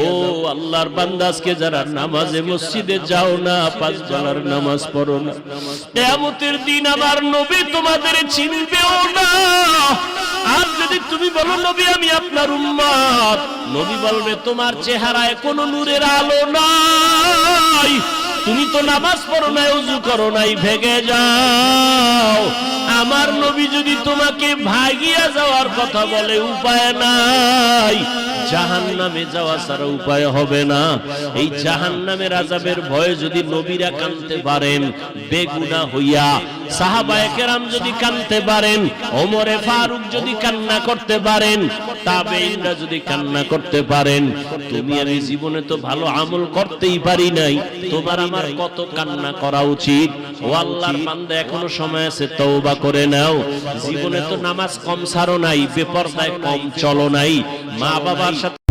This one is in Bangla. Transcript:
ও আল্লাহর বান্দা, আজকে যারা নামাজে মসজিদে যাও না, পাঁচ বেলার নামাজ পড়ো না, কিয়ামতের দিন আমার নবী তোমাদের চিনবেও না। আর যদি তুমি বলো নবী আমি আপনার উম্মত, নবী বলবে তোমার চেহারায় কোনো নূরের আলো নাই, তুমি তো নামাজ পড়ো নাই, ওযু করো নাই, ভেগে যাও। আমার নবী যদি তোমাকে ভাগিয়া যাওয়ার কথা বলে, উপায় নাই, জাহান্নামে যাওয়া ছাড়া উপায় হবে না। এই জাহান্নামের আযাবের ভয়ে যদি নবীরা কাঁদতে পারেন বেগুনাহ হইয়া, সাহাবায়ে কেরাম যদি কাঁদতে পারেন, ওমরে ফারুক যদি কান্না করতে পারেন, তাবেঈনরা যদি কান্না করতে পারেন, তুমি আমি জীবনে তো ভালো আমল করতেই পারি নাই, তোমার আমার কত কান্না করা উচিত। ও আল্লাহর বান্দা, এখনো সময় আছে, তওবা করে নাও। জীবনে তো নামাজ কম ছাড়ো নাই, বেপরদায় কম চলো নাই, মা বাবার সাথে